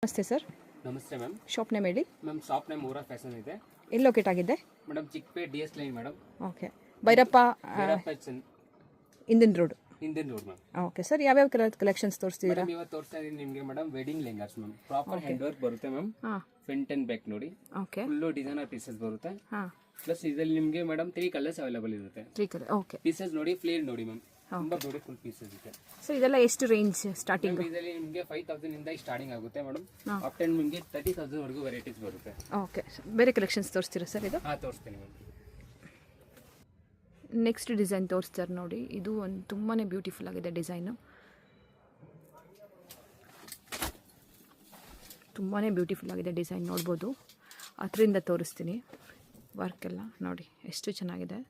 ನಮಸ್ತೆ ಸರ್. ನಮಸ್ತೆ ma'am. Shop name ಹೇಳಿ ಮ್ಯಾಮ್. ಶಾಪ್ ನೇಮ್ ಊರ ಫ್ಯಾಷನ್ ಇದೆ. ಎಲ್ಲಿ ಲೊಕೇಟ್ ಆಗಿದೆ madam? Chickpet DS line madam. Okay. Bhyrappa ಇಂದಿನ ರೋಡ್. ಹಿಂದಿನ ರೋಡ್ ಮ್ಯಾಮ್. ಓಕೆ ಸರ್, ಯಾವ್ಯಾವ ಕಲೆಕ್ಷನ್ಸ್ ತೋರಿಸ್ತಿದ್ದೀರಾ? ಮೇಡಮ್ ಇವತ್ತು ತೋರಿಸ್ತಾ ಇದ್ದೀನಿ ನಿಮಗೆ madam wedding lehengas ma'am. Proper hand work ಬರುತ್ತೆ ಮ್ಯಾಮ್. ಫ್ರಂಟ್ ಅಂಡ್ ಬ್ಯಾಕ್ ನೋಡಿ. ಓಕೆ. ಫುಲ್ಲು ಡಿಸೈನರ್ ಪೀಸಸ್ ಬರುತ್ತೆ. ಹಾಂ. ಪ್ಲಸ್ ಇದರಲ್ಲಿ ನಿಮಗೆ ಮೇಡಮ್ 3 ಕಲರ್ಸ್ ಅವೈಲೇಬಲ್ ಇರುತ್ತೆ. 3 ಕಲರ್. ಓಕೆ. ಪೀಸಸ್ ನೋಡಿ, ಫ್ಲೇರ್ ನೋಡಿ ಮ್ಯಾಮ್. ತುಂಬಾ ಬ್ಯೂಟಿಫುಲ್ ಪೀಸಸ್ ಇದೆ. ಸೊ ಇದೆಲ್ಲ ಎಷ್ಟು ರೇಂಜ್ ಸ್ಟಾರ್ಟಿಂಗ್? ಇದರಲ್ಲಿ ನಿಮಗೆ 5000 ಇಂದ ಸ್ಟಾರ್ಟಿಂಗ್ ಆಗುತ್ತೆ ಮೇಡಮ್. ಅಪ್ ಟು ನಿಮಗೆ 30000 ವರೆಗೂ ವೆರೈಟೀಸ್ ಬರುತ್ತೆ. ಓಕೆ. ಬೇರೆ ಕಲೆಕ್ಷನ್ಸ್ ತೋರಿಸ್ತೀರಾ ಸರ್ ಇದು? ಹಾಂ, ತೋರಿಸ್ತೀನಿ ಮ್ಯಾಮ್. ನೆಕ್ಸ್ಟ್ ಡಿಸೈನ್ ತೋರಿಸ್ತಾರೆ ನೋಡಿ. ಇದು ಒಂದು ತುಂಬಾ ಬ್ಯೂಟಿಫುಲ್ ಆಗಿದೆ ಡಿಸೈನು. ತುಂಬಾ ಬ್ಯೂಟಿಫುಲ್ ಆಗಿದೆ ಡಿಸೈನ್, ನೋಡ್ಬೋದು. ಅದರಿಂದ ತೋರಿಸ್ತೀನಿ. ವರ್ಕ್ ಎಲ್ಲ ನೋಡಿ ಎಷ್ಟು ಚೆನ್ನಾಗಿದೆ.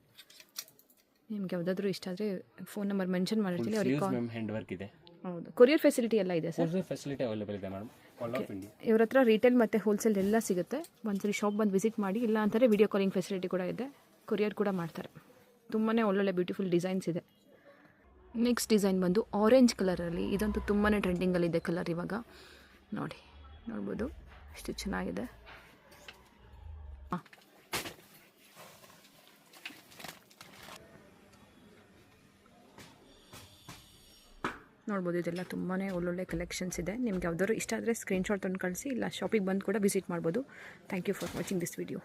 ನಿಮ್ಗೆ ಯಾವುದಾದ್ರೂ ಇಷ್ಟ ಆದರೆ ಫೋನ್ ನಂಬರ್ ಮೆನ್ಷನ್ ಮಾಡಿರ್ತೀನಿ, ಅವ್ರಿಗೆ ಕಾಲ್. ಹ್ಯಾಂಡ್ ವರ್ಕ್ ಇದೆ. ಹೌದು. ಕೊರಿಯರ್ ಫೆಸಿಲಿಟಿ ಎಲ್ಲ ಇದೆ ಸರ್? ಫೆಸಿಲಿಟಿ ಅವೈಲೇಬಲ್ ಇದೆ ಮೇಡಮ್. All of India. ಇವ್ರ ಹತ್ರ ರಿಟೇಲ್ ಮತ್ತು ಹೋಲ್ಸೇಲ್ ಎಲ್ಲ ಸಿಗುತ್ತೆ. ಒಂದ್ಸರಿ ಶಾಪ್ ಬಂದು ವಿಸಿಟ್ ಮಾಡಿ. ಇಲ್ಲ ಅಂತಾರೆ ವಿಡಿಯೋ ಕಾಲಿಂಗ್ ಫೆಸಿಲಿಟಿ ಕೂಡ ಇದೆ, ಕೊರಿಯರ್ ಕೂಡ ಮಾಡ್ತಾರೆ. ತುಂಬಾ ಒಳ್ಳೊಳ್ಳೆ ಬ್ಯೂಟಿಫುಲ್ ಡಿಸೈನ್ಸ್ ಇದೆ. ನೆಕ್ಸ್ಟ್ ಡಿಸೈನ್ ಬಂದು ಆರೆಂಜ್ ಕಲರಲ್ಲಿ. ಇದಂತೂ ತುಂಬಾ ಟ್ರೆಂಡಿಂಗಲ್ಲಿದೆ ಕಲರ್ ಇವಾಗ. ನೋಡಿ, ನೋಡ್ಬೋದು ಎಷ್ಟು ಚೆನ್ನಾಗಿದೆ. ಹಾಂ, ನೋಡ್ಬೋದು. ಇದೆಲ್ಲ ತುಂಬಾ ಒಳ್ಳೊಳ್ಳೆ ಕಲೆಕ್ಷನ್ಸ್ ಇದೆ. ನಿಮ್ಗೆ ಯಾವ್ದಾದ್ರು ಇಷ್ಟ ಆದರೆ ಸ್ಕ್ರೀನ್ಶಾಟ್ ತಂದು ಕಳಿಸಿ, ಇಲ್ಲ ಶಾಪಿಗೆ ಬಂದು ಕೂಡ ವಿಸಿಟ್ ಮಾಡ್ಬೋದು. Thank you for watching this video.